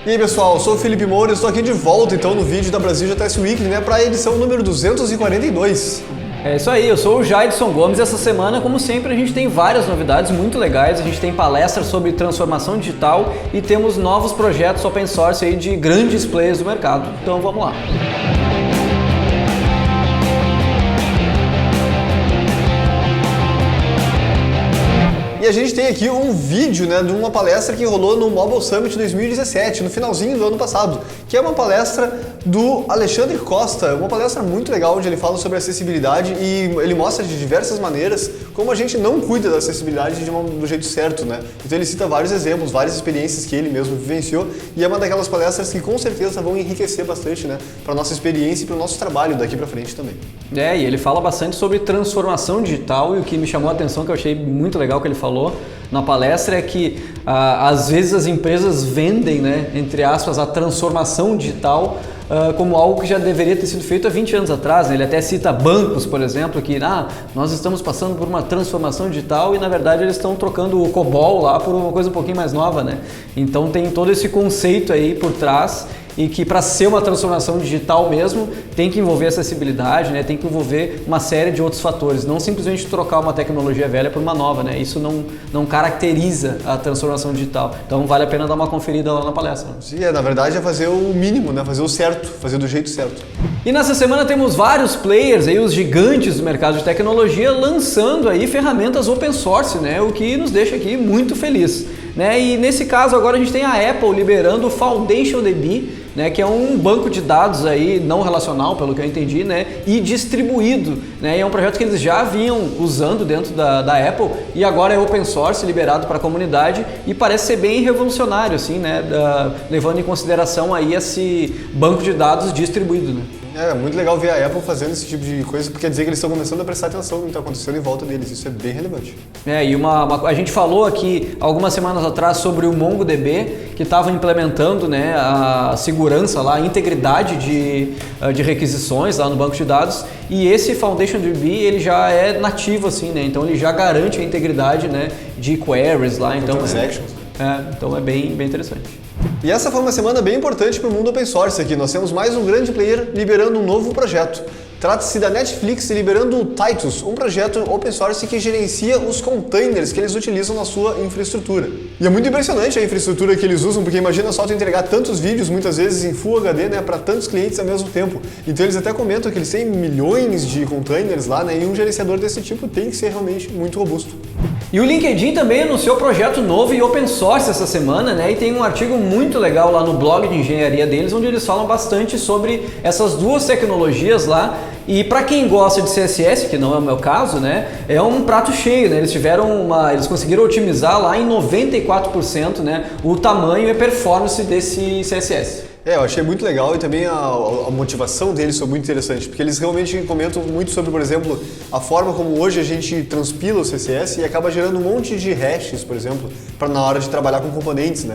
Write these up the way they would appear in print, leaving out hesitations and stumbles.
E aí pessoal, eu sou o Felipe Moura e estou aqui de volta então no vídeo da Brasil GTS Weekly, para a edição número 242. É isso aí, eu sou o Jaidson Gomes e essa semana, como sempre, a gente tem várias novidades muito legais. A gente tem palestras sobre transformação digital e temos novos projetos open source aí de grandes players do mercado. Então vamos lá. E a gente tem aqui um vídeo de uma palestra que rolou no Mobile Summit 2017, no finalzinho do ano passado, que é uma palestra do Alexandre Costa, uma palestra muito legal onde ele fala sobre acessibilidade e ele mostra de diversas maneiras como a gente não cuida da acessibilidade do jeito certo, né? Então ele cita vários exemplos, várias experiências que ele mesmo vivenciou e é uma daquelas palestras que com certeza vão enriquecer bastante, para nossa experiência e para o nosso trabalho daqui para frente também. E ele fala bastante sobre transformação digital e o que me chamou a atenção, que eu achei muito legal que ele falou na palestra, é que às vezes as empresas vendem, entre aspas, a transformação digital como algo que já deveria ter sido feito há 20 anos atrás. Ele até cita bancos, por exemplo, que nós estamos passando por uma transformação digital e na verdade eles estão trocando o COBOL lá por uma coisa um pouquinho mais nova, Então tem todo esse conceito aí por trás e que para ser uma transformação digital mesmo tem que envolver acessibilidade, tem que envolver uma série de outros fatores, não simplesmente trocar uma tecnologia velha por uma nova, Isso não caracteriza a transformação digital, então vale a pena dar uma conferida lá na palestra. Sim, na verdade é fazer o mínimo, fazer o certo, fazer do jeito certo. E nessa semana temos vários players, aí, os gigantes do mercado de tecnologia, lançando aí ferramentas open source, o que nos deixa aqui muito feliz. E nesse caso agora a gente tem a Apple liberando o FoundationDB, que é um banco de dados aí não relacional, pelo que eu entendi, e distribuído, E é um projeto que eles já vinham usando dentro da Apple e agora é open source, liberado para a comunidade e parece ser bem revolucionário, assim, levando em consideração aí esse banco de dados distribuído, É muito legal ver a Apple fazendo esse tipo de coisa, porque quer dizer que eles estão começando a prestar atenção no que está acontecendo em volta deles, isso é bem relevante. E a gente falou aqui algumas semanas atrás sobre o MongoDB, que estava implementando a segurança lá, a integridade de requisições lá no banco de dados, e esse FoundationDB ele já é nativo assim, então ele já garante a integridade de queries lá, então é bem interessante. E essa foi uma semana bem importante para o mundo open source aqui. Nós temos mais um grande player liberando um novo projeto. Trata-se da Netflix liberando o Titus, um projeto open source que gerencia os containers que eles utilizam na sua infraestrutura. E é muito impressionante a infraestrutura que eles usam, porque imagina só tu entregar tantos vídeos, muitas vezes em Full HD, para tantos clientes ao mesmo tempo. Então eles até comentam que eles têm milhões de containers lá, e um gerenciador desse tipo tem que ser realmente muito robusto. E o LinkedIn também anunciou projeto novo e open source essa semana, e tem um artigo muito legal lá no blog de engenharia deles, onde eles falam bastante sobre essas duas tecnologias lá. E para quem gosta de CSS, que não é o meu caso, é um prato cheio, eles conseguiram otimizar lá em 94%, o tamanho e a performance desse CSS. Eu achei muito legal e também a motivação deles foi muito interessante, porque eles realmente comentam muito sobre, por exemplo, a forma como hoje a gente transpila o CSS e acaba gerando um monte de hashes, por exemplo, na hora de trabalhar com componentes,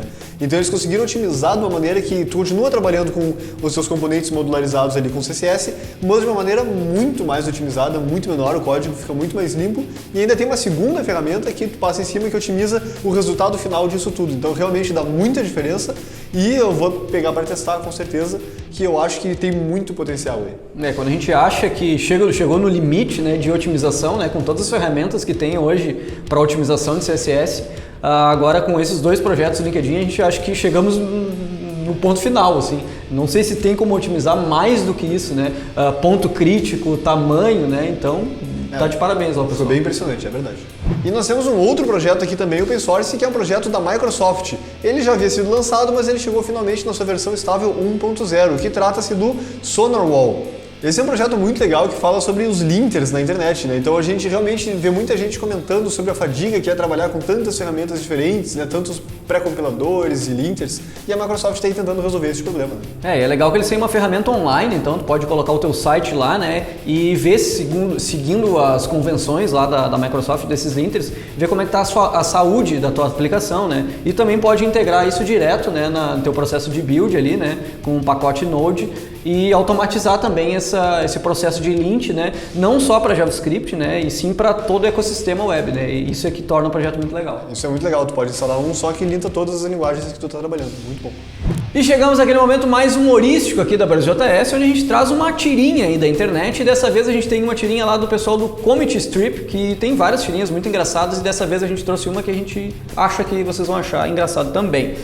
Então eles conseguiram otimizar de uma maneira que tu continua trabalhando com os seus componentes modularizados ali com CSS, mas de uma maneira muito mais otimizada, muito menor, o código fica muito mais limpo e ainda tem uma segunda ferramenta que tu passa em cima que otimiza o resultado final disso tudo. Então realmente dá muita diferença e eu vou pegar para testar com certeza, que eu acho que tem muito potencial aí. Quando a gente acha que chegou no limite de otimização, com todas as ferramentas que tem hoje para otimização de CSS, agora com esses dois projetos do LinkedIn a gente acha que chegamos no ponto final, assim. Não sei se tem como otimizar mais do que isso, ponto crítico, tamanho, então tá de parabéns ao pessoal. Foi bem impressionante, é verdade. E nós temos um outro projeto aqui também, open source, que é um projeto da Microsoft. Ele já havia sido lançado, mas ele chegou finalmente na sua versão estável 1.0, que trata-se do SonarWall. Esse é um projeto muito legal que fala sobre os linters na internet, Então a gente realmente vê muita gente comentando sobre a fadiga que é trabalhar com tantas ferramentas diferentes, tantos pré-compiladores e linters, e a Microsoft está aí tentando resolver esse problema. É legal que eles têm uma ferramenta online, então tu pode colocar o teu site lá, e ver seguindo as convenções lá da Microsoft desses linters, ver como é que está a saúde da tua aplicação, E também pode integrar isso direto, no teu processo de build ali, com um pacote Node, e automatizar também esse processo de lint, né? Não só para JavaScript, né? E sim para todo o ecossistema web, né? E isso é que torna o projeto muito legal. Isso é muito legal, tu pode instalar um só que linta todas as linguagens que tu está trabalhando, muito bom. E chegamos àquele momento mais humorístico aqui da BrasilJS, onde a gente traz uma tirinha aí da internet, e dessa vez a gente tem uma tirinha lá do pessoal do Commit Strip, que tem várias tirinhas muito engraçadas, e dessa vez a gente trouxe uma que a gente acha que vocês vão achar engraçado também.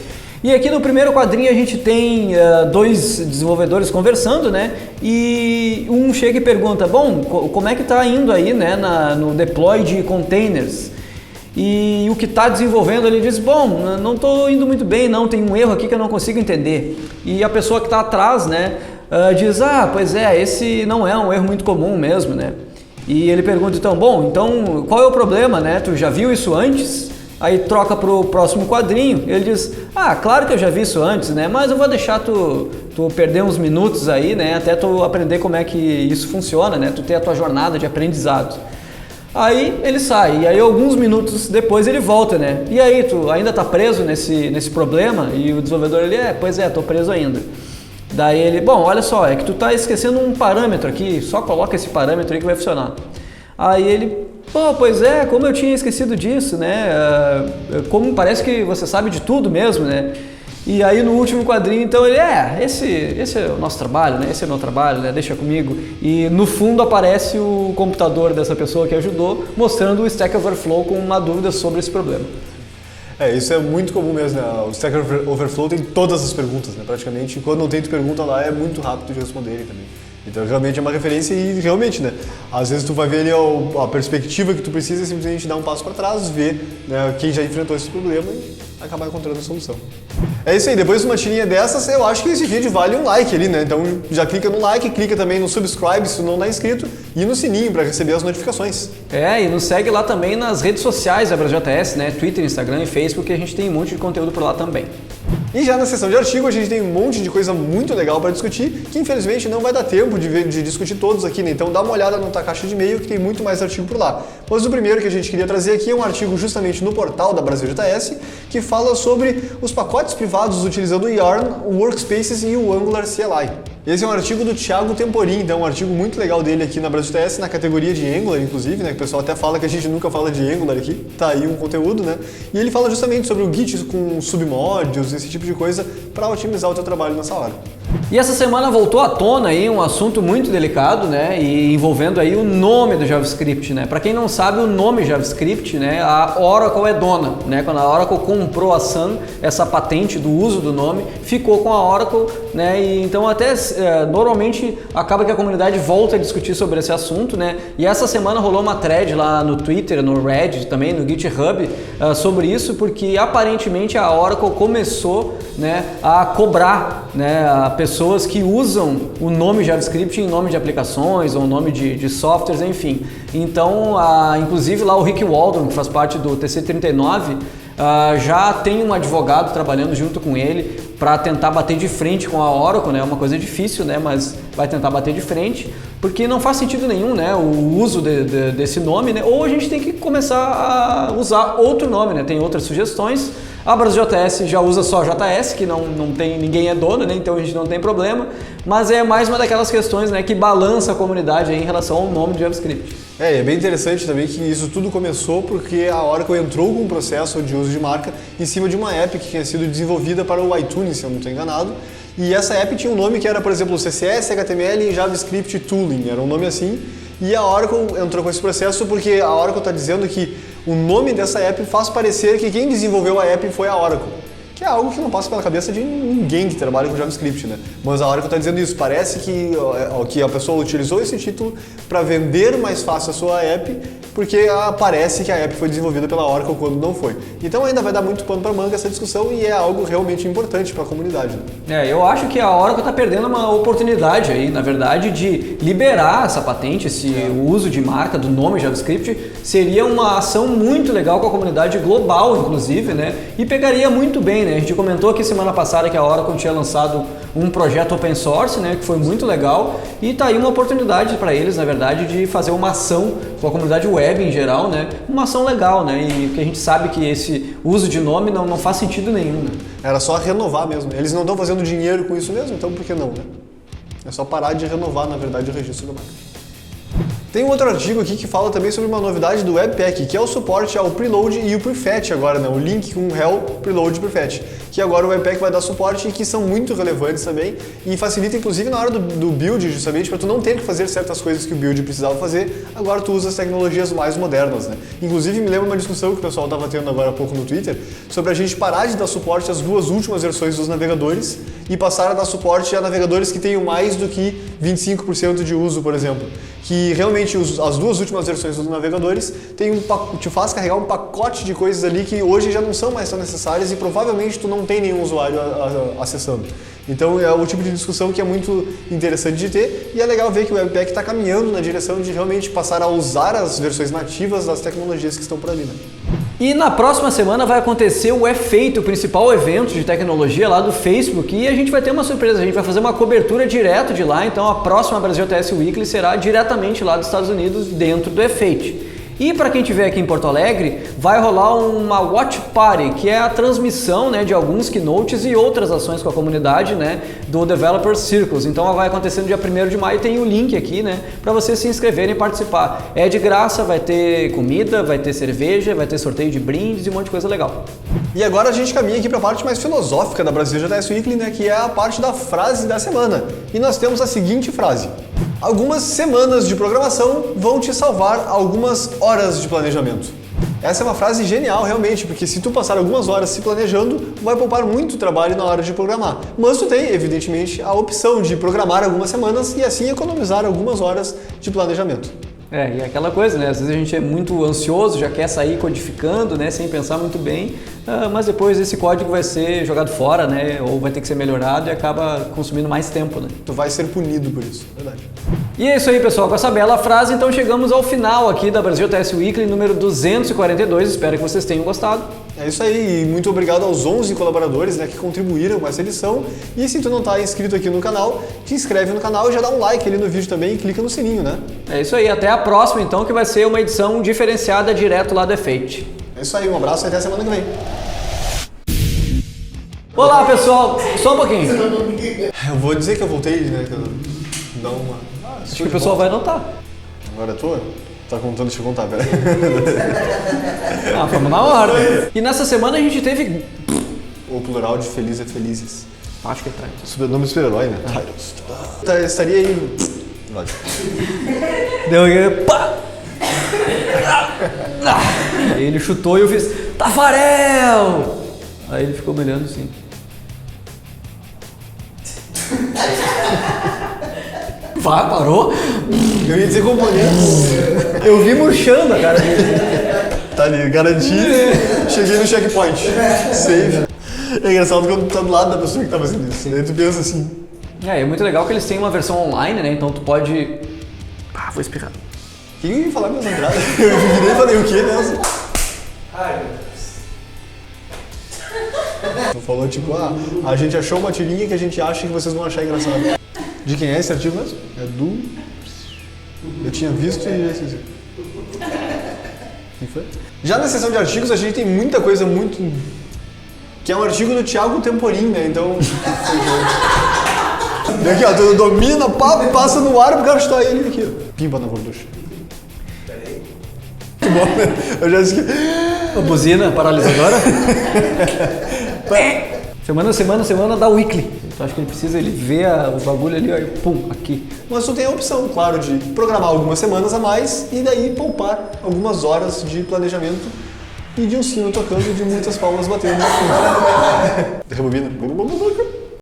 E aqui no primeiro quadrinho a gente tem dois desenvolvedores conversando, né? E um chega e pergunta, bom, como é que tá indo aí, né, no deploy de containers? E o que está desenvolvendo ele diz, bom, não estou indo muito bem não, tem um erro aqui que eu não consigo entender. E a pessoa que está atrás, né, diz, pois é, esse não é um erro muito comum mesmo, né. E ele pergunta então, bom, então qual é o problema, né, tu já viu isso antes? Aí troca para o próximo quadrinho, ele diz, claro que eu já vi isso antes, né, mas eu vou deixar tu perder uns minutos aí, né, até tu aprender como é que isso funciona, né, tu ter a tua jornada de aprendizado. Aí ele sai, e aí alguns minutos depois ele volta, né? E aí, tu ainda tá preso nesse problema? E o desenvolvedor, ele, pois é, tô preso ainda. Daí ele, bom, olha só, é que tu tá esquecendo um parâmetro aqui, só coloca esse parâmetro aí que vai funcionar. Aí ele, pois é, como eu tinha esquecido disso, né? Como parece que você sabe de tudo mesmo, né? E aí no último quadrinho, então ele, esse é o nosso trabalho, né? Esse é o meu trabalho, né? Deixa comigo. E no fundo aparece o computador dessa pessoa que ajudou, mostrando o Stack Overflow com uma dúvida sobre esse problema. Isso é muito comum mesmo, né? O Stack Overflow tem todas as perguntas, né? Praticamente, quando não tem pergunta lá, é muito rápido de responder ele também. Então realmente é uma referência e realmente, né? Às vezes tu vai ver ali a perspectiva que tu precisa e simplesmente dar um passo para trás, ver, né, quem já enfrentou esse problema e acabar encontrando a solução. É isso aí, depois de uma tirinha dessas, eu acho que esse vídeo vale um like ali, né? Então já clica no like, clica também no subscribe se tu não tá inscrito e no sininho para receber as notificações. E nos segue lá também nas redes sociais da BrasilJS, né? Twitter, Instagram e Facebook, que a gente tem um monte de conteúdo por lá também. E já na seção de artigo a gente tem um monte de coisa muito legal para discutir, que infelizmente não vai dar tempo de discutir todos aqui, né? Então dá uma olhada na tua caixa de e-mail que tem muito mais artigo por lá. Mas o primeiro que a gente queria trazer aqui é um artigo justamente no portal da BrasilJS, que fala sobre os pacotes privados utilizando o Yarn, o Workspaces e o Angular CLI. Esse é um artigo do Thiago Temporin, então um artigo muito legal dele aqui na BrasilJS, na categoria de Angular, inclusive, né? Que o pessoal até fala que a gente nunca fala de Angular aqui, tá aí um conteúdo, né? E ele fala justamente sobre o Git com submodules, esse tipo de coisa, para otimizar o teu trabalho nessa hora. E essa semana voltou à tona aí um assunto muito delicado, né, e envolvendo aí o nome do JavaScript, né? Para quem não sabe, o nome JavaScript, né, a Oracle é dona, né? Quando a Oracle comprou a Sun, essa patente do uso do nome ficou com a Oracle, né? E então até normalmente acaba que a comunidade volta a discutir sobre esse assunto, né? E essa semana rolou uma thread lá no Twitter, no Reddit também, no GitHub sobre isso, porque aparentemente a Oracle começou, né, a cobrar, né, a pessoas que usam o nome JavaScript em nome de aplicações ou nome de softwares, enfim. Então, inclusive lá o Rick Waldron, que faz parte do TC39, já tem um advogado trabalhando junto com ele para tentar bater de frente com a Oracle, né? É uma coisa difícil, né? Mas vai tentar bater de frente, porque não faz sentido nenhum, né? O uso desse nome, né? Ou a gente tem que começar a usar outro nome, né? Tem outras sugestões. A BrasilJS já usa só JS, que não tem, ninguém é dono, né? Então a gente não tem problema, mas é mais uma daquelas questões, né, que balança a comunidade aí em relação ao nome de JavaScript. É bem interessante também que isso tudo começou porque a Oracle entrou com um processo de uso de marca em cima de uma app que tinha sido desenvolvida para o iTunes, se eu não estou enganado, e essa app tinha um nome que era, por exemplo, CSS, HTML e JavaScript Tooling, era um nome assim, e a Oracle entrou com esse processo porque a Oracle está dizendo que o nome dessa app faz parecer que quem desenvolveu a app foi a Oracle, que é algo que não passa pela cabeça de ninguém que trabalha com JavaScript, né? Mas a Oracle está dizendo isso, parece que a pessoa utilizou esse título para vender mais fácil a sua app, porque parece que a app foi desenvolvida pela Oracle quando não foi. Então ainda vai dar muito pano para manga essa discussão e é algo realmente importante para a comunidade, né? Eu acho que a Oracle está perdendo uma oportunidade aí, na verdade, de liberar essa patente, o uso de marca do nome JavaScript seria uma ação muito legal com a comunidade global, inclusive, né? E pegaria muito bem, né? A gente comentou aqui semana passada que a Oracle tinha lançado um projeto open source, né, que foi muito legal, e tá aí uma oportunidade para eles, na verdade, de fazer uma ação com a comunidade web em geral, né, uma ação legal, né, e que a gente sabe que esse uso de nome não faz sentido nenhum, né? Era só renovar mesmo. Eles não estão fazendo dinheiro com isso mesmo, então por que não, né? É só parar de renovar, na verdade, o registro da marca. Tem um outro artigo aqui que fala também sobre uma novidade do Webpack, que é o suporte ao preload e o prefetch agora, né? O link com o hell, preload e prefetch, que agora o Webpack vai dar suporte e que são muito relevantes também e facilita inclusive na hora do build, justamente para tu não ter que fazer certas coisas que o build precisava fazer, agora tu usa as tecnologias mais modernas, né? Inclusive me lembro uma discussão que o pessoal estava tendo agora há pouco no Twitter sobre a gente parar de dar suporte às duas últimas versões dos navegadores e passar a dar suporte a navegadores que tenham mais do que 25% de uso, por exemplo. Que realmente as duas últimas versões dos navegadores te faz carregar um pacote de coisas ali que hoje já não são mais tão necessárias e provavelmente tu não tem nenhum usuário acessando. Então é o tipo de discussão que é muito interessante de ter e é legal ver que o Webpack está caminhando na direção de realmente passar a usar as versões nativas das tecnologias que estão por ali, né? E na próxima semana vai acontecer o E-Feito, o principal evento de tecnologia lá do Facebook, e a gente vai ter uma surpresa, a gente vai fazer uma cobertura direto de lá, então a próxima Brasil TS Weekly será diretamente lá dos Estados Unidos, dentro do E-Feito. E para quem estiver aqui em Porto Alegre, vai rolar uma Watch Party, que é a transmissão, né, de alguns keynotes e outras ações com a comunidade, né, do Developer Circles. Então vai acontecer no dia 1º de maio, tem o link aqui, né, para vocês se inscreverem e participar. É de graça, vai ter comida, vai ter cerveja, vai ter sorteio de brindes e um monte de coisa legal. E agora a gente caminha aqui para a parte mais filosófica da Brasil GTS Weekly, né, que é a parte da frase da semana. E nós temos a seguinte frase: algumas semanas de programação vão te salvar algumas horas de planejamento. Essa é uma frase genial, realmente, porque se tu passar algumas horas se planejando, vai poupar muito trabalho na hora de programar. Mas tu tem, evidentemente, a opção de programar algumas semanas e assim economizar algumas horas de planejamento. E é aquela coisa, né? Às vezes a gente é muito ansioso, já quer sair codificando, né? Sem pensar muito bem, mas depois esse código vai ser jogado fora, né? Ou vai ter que ser melhorado e acaba consumindo mais tempo, né? Tu vai ser punido por isso, verdade. E é isso aí, pessoal. Com essa bela frase, então chegamos ao final aqui da Brasil TS Weekly número 242. Espero que vocês tenham gostado. É isso aí, e muito obrigado aos 11 colaboradores, né, que contribuíram com essa edição. E se tu não está inscrito aqui no canal, te inscreve no canal e já dá um like ali no vídeo também e clica no sininho, né? É isso aí, até a próxima então, que vai ser uma edição diferenciada direto lá do E-Feito. É isso aí, um abraço e até a semana que vem. Olá, pessoal, só um pouquinho. Eu vou dizer que eu voltei, né, que eu dá uma... Acho que o pessoal vai notar. Agora é tua? Tá contando, deixa eu contar, peraí. Vamos na ordem. E nessa semana a gente teve... O plural de feliz é felizes. Acho que é Tyrus. Sobrenome do super-herói, né? Tyrus. Estaria aí... Deu aqui... Pá! Aí ele chutou e eu fiz... Tafarel! Aí ele ficou me olhando assim. Parou? Eu ia dizer componentes. Eu vi murchando a cara dele. Tá ali, garantido. Cheguei no checkpoint. Save. É engraçado quando tu tá do lado da pessoa que tá fazendo isso. Daí tu pensa assim. É muito legal que eles têm uma versão online, né? Então tu pode... vou espirrar. Quem ia falar minhas entradas? Eu virei e falei o quê mesmo? Ai, meu Deus. Tu falou tipo, a gente achou uma tirinha que a gente acha que vocês vão achar engraçado. De quem é esse artigo mesmo? É do... Eu tinha visto e esqueci. Quem foi? Já na seção de artigos a gente tem muita coisa muito... Que é um artigo do Thiago Temporim, né? Então... Aqui, ó, tu domina, passa no ar pro cara chutar ele aqui, ó. Pimpa na gorducha. Peraí. Que bom, né? Eu já esqueci. A buzina paralisadora. Semana da Weekly. Então acho que ele precisa ver o bagulho ali, ó, e pum, aqui. Mas tu tem a opção, claro, de programar algumas semanas a mais e daí poupar algumas horas de planejamento e de um sino tocando e de muitas palmas batendo. Rebobina.